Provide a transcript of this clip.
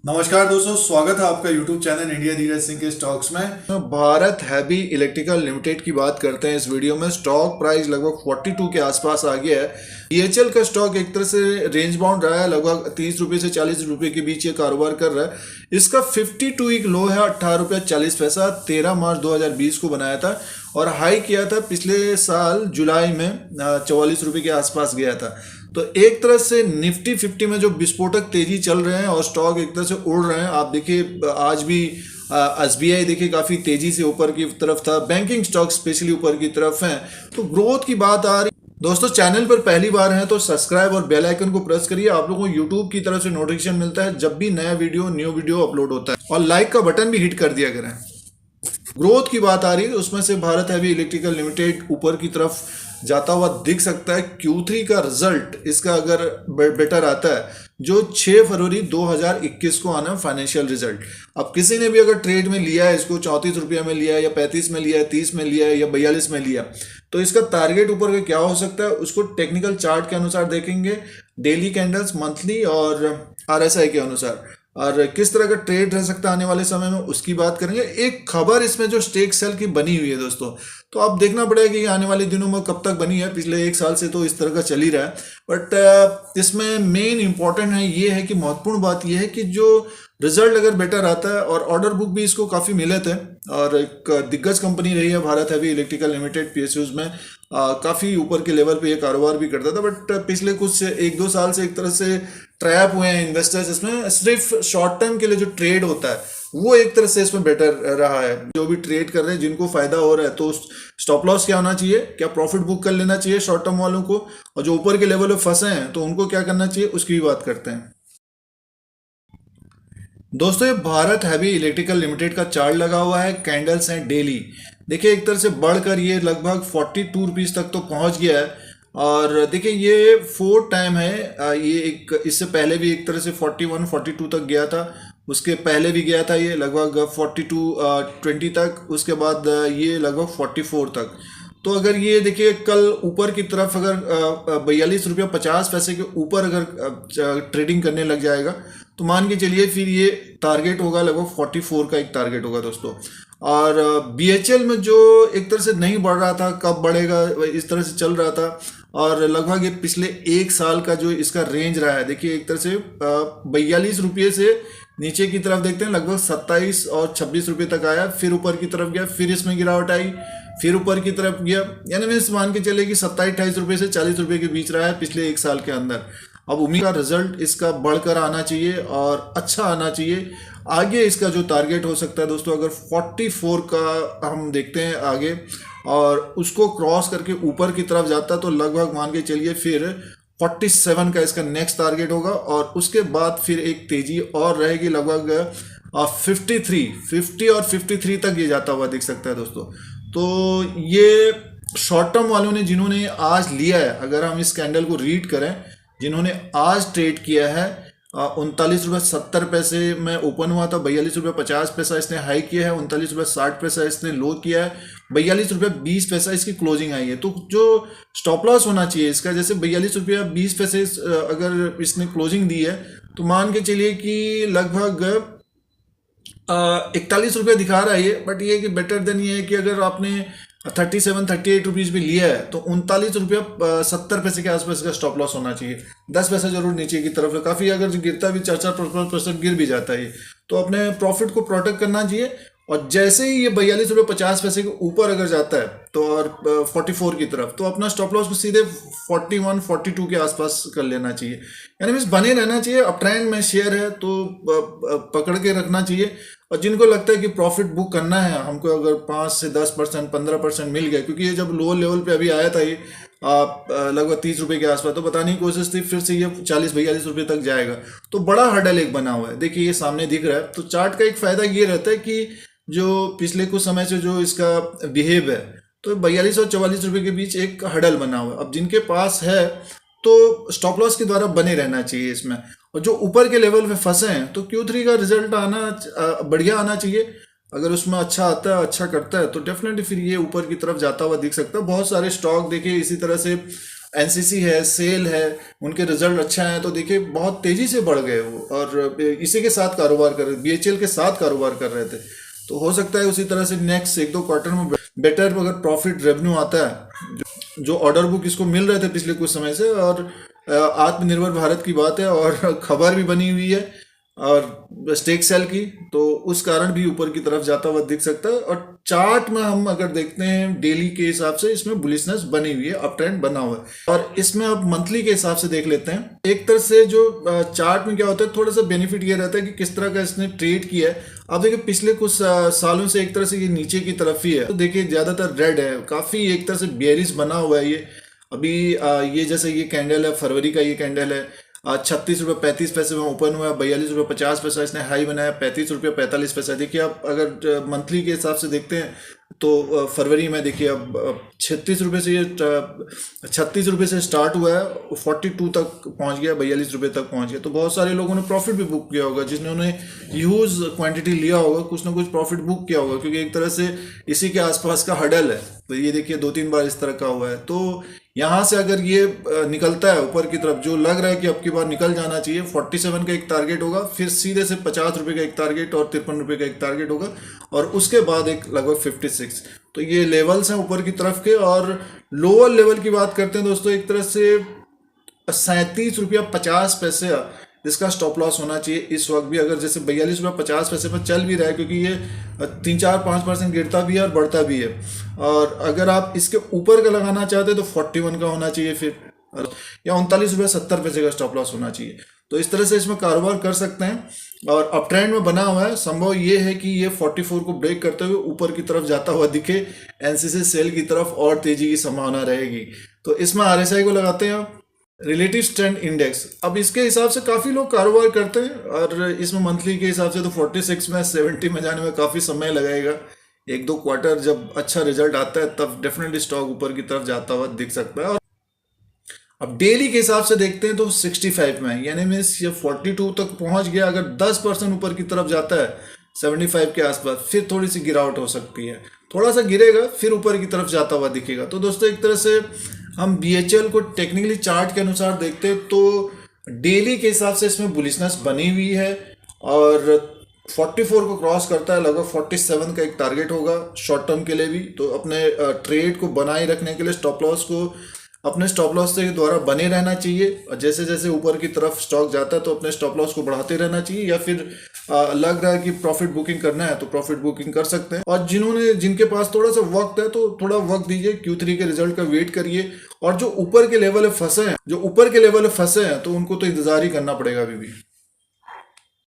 नमस्कार दोस्तों, स्वागत है आपका YouTube channel India Dheeraj Singh के स्टॉक्स में। भारत हैवी इलेक्ट्रिकल लिमिटेड की बात करते हैं इस वीडियो में। स्टॉक प्राइस लगभग 42 के आसपास आ गया है। बीएचएल का स्टॉक एक तरह से रेंज बाउंड रहा है, लगभग 30 रुपये से 40 रुपये के बीच ये कारोबार कर रहा है। इसका 52 वीक लो है 18 रुपये 40 पैसा, 13 मार्च 2020 को बनाया था और हाई किया था पिछले साल जुलाई में 44 रुपये के आसपास गया था। तो एक तरह से निफ्टी 50 में जो विस्फोटक तेजी चल रहे हैं और स्टॉक एक तरह से उड़ रहे हैं। आप देखिए आज भी एसबीआई देखिए काफी तेजी से ऊपर की तरफ था, बैंकिंग स्टॉक स्पेशली ऊपर की तरफ हैं। तो ग्रोथ की बात आ रही। दोस्तों चैनल पर पहली बार हैं तो सब्सक्राइब और बेल आइकन को प्रेस करिए। आप लोगों को यूट्यूब की तरफ से नोटिफिकेशन मिलता है जब भी नया न्यू वीडियो अपलोड होता है, और लाइक का बटन भी हिट कर दिया करें। ग्रोथ की बात आ रही है उसमें से भारत हैवी इलेक्ट्रिकल लिमिटेड ऊपर की तरफ जाता हुआ दिख सकता है। Q3 का रिजल्ट इसका अगर बेटर आता है, जो 6 फरवरी 2021 को आना फाइनेंशियल रिजल्ट। अब किसी ने भी अगर ट्रेड में लिया है, इसको 34 रुपये में लिया है या 35 में लिया है, 30 में लिया है या 42 में लिया, तो इसका टारगेट ऊपर का क्या हो सकता है उसको टेक्निकल चार्ट के अनुसार देखेंगे, डेली कैंडल्स, मंथली और RSI के अनुसार, और किस तरह का ट्रेड रह सकता है आने वाले समय में उसकी बात करेंगे। एक खबर इसमें जो स्टेक सेल की बनी हुई है दोस्तों, तो अब देखना पड़ेगा कि आने वाले दिनों में कब तक बनी है। पिछले एक साल से तो इस तरह का चल ही रहा है, बट इसमें मेन इंपॉर्टेंट है ये है कि महत्वपूर्ण बात यह है कि जो रिजल्ट अगर बेटर आता है, और ऑर्डर बुक भी इसको काफ़ी मिले थे, और एक दिग्गज कंपनी रही है Bharat heavy electrical limited PSUs में, काफ़ी ऊपर के लेवल पे ये कारोबार भी करता था। बट पिछले कुछ 1-2 साल से एक तरह से ट्रैप हुए हैं इन्वेस्टर्स इसमें। सिर्फ शॉर्ट टर्म के लिए जो ट्रेड होता है वो एक तरह से इसमें बेटर रहा है। जो भी ट्रेड कर रहे हैं जिनको फायदा हो रहा है, तो स्टॉप लॉस क्या होना चाहिए, क्या प्रॉफिट बुक कर लेना चाहिए शॉर्ट टर्म वालों को, और जो ऊपर के लेवल पे फंसे हैं तो उनको क्या करना चाहिए उसकी भी बात करते हैं। दोस्तों ये भारत हैवी इलेक्ट्रिकल लिमिटेड का चार्ट लगा हुआ है, कैंडल्स हैं डेली। देखिए एक तरह से बढ़कर ये लगभग 42 रुपीज़ तक तो पहुंच गया है। और देखिए ये 4 टाइम है, ये एक इससे पहले भी एक तरह से 41-42 तक गया था, उसके पहले भी गया था ये लगभग 42-20 तक, उसके बाद ये लगभग 44 तक। तो अगर ये देखिए कल ऊपर की तरफ अगर 42 रुपया 50 पैसे के ऊपर अगर ट्रेडिंग करने लग जाएगा, तो मान के चलिए फिर ये टारगेट होगा लगभग 44 का एक टारगेट होगा दोस्तों। और BHL में जो एक तरह से नहीं बढ़ रहा था, कब बढ़ेगा इस तरह से चल रहा था, और लगभग ये पिछले एक साल का जो इसका रेंज रहा है, देखिए एक तरह से 42 रुपये से नीचे की तरफ देखते हैं लगभग 27 और 26 रुपये तक आया, फिर ऊपर की तरफ गया, फिर इसमें गिरावट आई, फिर ऊपर की तरफ गया। यानी मैं मान के चले कि 27-28 रुपये से 40 रुपये के बीच रहा है पिछले एक साल के अंदर। अब उम्मीद का रिजल्ट इसका बढ़कर आना चाहिए और अच्छा आना चाहिए। आगे इसका जो टारगेट हो सकता है दोस्तों, अगर 44 का हम देखते हैं आगे, और उसको क्रॉस करके ऊपर की तरफ जाता है, तो लगभग मान के चलिए फिर 47 का इसका नेक्स्ट टारगेट होगा, और उसके बाद फिर एक तेजी और रहेगी लगभग 50 और 53 तक ये जाता हुआ दिख सकता है दोस्तों। तो ये शॉर्ट टर्म वालों ने जिन्होंने आज लिया है, अगर हम इस कैंडल को रीड करें, जिन्होंने आज ट्रेड किया है 39 रुपये 70 पैसे में ओपन हुआ था, 42 रुपये 50 पैसा इसने हाई किया है, 39 रुपये 60 पैसा इसने लो किया है, 42 रुपये 20 पैसा इसकी क्लोजिंग आई है। तो जो स्टॉप लॉस होना चाहिए इसका, जैसे 42 रुपये 20 पैसे अगर इसने क्लोजिंग दी है, तो मान के चलिए कि लगभग 41 रुपये दिखा रहा है ये। बट ये कि बेटर देन ये है कि अगर आपने 37-38 रुपीज़ भी लिया है, तो 39 रुपया 70 पैसे के आसपास का स्टॉप लॉस होना चाहिए। 10 पैसा जरूर नीचे की तरफ है, काफ़ी अगर गिरता भी 4-4-5% गिर भी जाता है ये, तो अपने प्रॉफिट को प्रोटेक्ट करना चाहिए। और जैसे ही ये 42 रुपये 50 पैसे के ऊपर अगर जाता है, तो और 44 की तरफ, तो अपना स्टॉप लॉस को सीधे 41-42 के आसपास कर लेना चाहिए। यानी मीन्स बने रहना चाहिए। अब ट्रेंड में शेयर है तो पकड़ के रखना चाहिए। और जिनको लगता है कि प्रॉफिट बुक करना है हमको, अगर 5 से 10% 15% मिल गया, क्योंकि ये जब लोअर लेवल पे अभी आया था ये लगभग 30 रुपये के आसपास, तो बताने की कोशिश थी, फिर से ये 40-42 रुपये तक जाएगा, तो बड़ा हर्डल एक बना हुआ है। देखिए ये सामने दिख रहा है। तो चार्ट का एक फायदा ये रहता है कि जो पिछले कुछ समय से जो इसका बिहेव है, तो 42 और 44 रुपये के बीच एक हर्डल बना हुआ है। अब जिनके पास है तो स्टॉप लॉस के द्वारा बने रहना चाहिए इसमें, और जो ऊपर के लेवल पे फंसे हैं तो Q3 का रिजल्ट आना बढ़िया आना चाहिए। अगर उसमें अच्छा आता है, अच्छा करता है, तो डेफिनेटली फिर ये ऊपर की तरफ जाता हुआ दिख सकता है। बहुत सारे स्टॉक देखिए इसी तरह से एनसीसी है, सेल है, उनके रिजल्ट अच्छा है, तो देखिए बहुत तेजी से बढ़ गए वो, और इसी के साथ कारोबार कर रहे, बीएचईएल के साथ कारोबार कर रहे थे। तो हो सकता है उसी तरह से नेक्स्ट 1-2 क्वार्टर में बेटर अगर प्रॉफिट रेवेन्यू आता है, जो ऑर्डर बुक इसको मिल रहे थे पिछले कुछ समय से, और आत्मनिर्भर भारत की बात है और खबर भी बनी हुई है और स्टेक सेल की, तो उस कारण भी ऊपर की तरफ जाता हुआ दिख सकता है। और चार्ट में हम अगर देखते हैं डेली के हिसाब से, इसमें बुलिशनेस बनी हुई है, अप ट्रेंड बना हुआ है। और इसमें अब मंथली के हिसाब से देख लेते हैं। एक तरह से जो चार्ट में क्या होता है, थोड़ा सा बेनिफिट ये रहता है कि किस तरह का इसने ट्रेड किया है। अब देखिए पिछले कुछ सालों से एक तरह से ये नीचे की तरफ ही है, तो देखिए ज्यादातर रेड है, काफी एक तरह से बेयरिश बना हुआ है ये। अभी ये जैसे ये कैंडल है, फरवरी का ये कैंडल है, 36 रुपये 35 पैसे में ओपन हुआ, 42 रुपये 50 पैसा इसने हाई बनाया, 35 रुपये 45 पैसा। देखिए आप अगर मंथली के हिसाब से देखते हैं तो फरवरी में देखिए अब 36 रुपये से ये 36 रुपये से स्टार्ट हुआ है, 42 तक पहुंच गया, 42 रुपये तक पहुंच गया। तो बहुत सारे लोगों ने प्रॉफिट भी बुक किया होगा, जिन्होंने ह्यूज क्वांटिटी लिया होगा, कुछ ना कुछ प्रॉफिट बुक किया होगा, क्योंकि एक तरह से इसी के आसपास का हडल है। तो ये देखिए 2-3 बार इस तरह का हुआ है। तो यहाँ से अगर ये निकलता है ऊपर की तरफ, जो लग रहा है कि अब की बार निकल जाना चाहिए, 47 का एक टारगेट होगा, फिर सीधे से 50 रुपये का एक टारगेट और 53 रुपये का एक टारगेट होगा, और उसके बाद एक लगभग 56। तो ये लेवल्स हैं ऊपर की तरफ के। और लोअर लेवल की बात करते हैं दोस्तों, एक तरह से 37 रुपया 50 पैसे इसका स्टॉप लॉस होना चाहिए इस वक्त भी। अगर जैसे 42 रुपया 50 पैसे पर चल भी रहा है, क्योंकि ये 3-4-5% गिरता भी है और बढ़ता भी है। और अगर आप इसके ऊपर का लगाना चाहते हैं तो 41 का होना चाहिए फिर, या 39 रुपया 70 पैसे का स्टॉप लॉस होना चाहिए। तो इस तरह से इसमें कारोबार कर सकते हैं। और अप ट्रेंड में बना हुआ है, संभव ये है कि ये 44 को ब्रेक करते हुए ऊपर की तरफ जाता हुआ दिखे, एनसीसी सेल की तरफ और तेजी की संभावना रहेगी। तो इसमें आरएसआई को लगाते हैं आप, रिलेटिव स्ट्रेंथ इंडेक्स। अब इसके हिसाब से काफ़ी लोग कारोबार करते हैं, और इसमें मंथली के हिसाब से तो 46 में 70 में जाने में काफ़ी समय लगेगा। 1-2 क्वार्टर जब अच्छा रिजल्ट आता है तब डेफिनेटली स्टॉक ऊपर की तरफ जाता हुआ दिख सकता है। और अब डेली के हिसाब से देखते हैं तो 65 में, यानी मीन्स ये 42 तक पहुंच गया। अगर 10% ऊपर की तरफ जाता है 75 के आसपास, फिर थोड़ी सी गिरावट हो सकती है, थोड़ा सा गिरेगा फिर ऊपर की तरफ जाता हुआ दिखेगा। तो दोस्तों एक तरह से हम बीएचएल को टेक्निकली चार्ट के अनुसार देखते हैं तो डेली के हिसाब से इसमें बुलिशनेस बनी हुई है, और 44 को क्रॉस करता है, लगभग 47 का एक टारगेट होगा शॉर्ट टर्म के लिए भी। तो अपने ट्रेड को बनाए रखने के लिए स्टॉप लॉस को अपने स्टॉप लॉस से द्वारा बने रहना चाहिए, और जैसे जैसे ऊपर की तरफ स्टॉक जाता है तो अपने स्टॉप लॉस को बढ़ाते रहना चाहिए, या फिर लग रहा है कि प्रॉफिट बुकिंग करना है तो प्रॉफिट बुकिंग कर सकते हैं। और जिनके पास थोड़ा सा वक्त है तो थोड़ा वक्त दीजिए, Q3 के रिजल्ट का वेट करिए। और जो ऊपर के लेवल में फंसे हैं तो उनको तो इंतजार ही करना पड़ेगा अभी भी।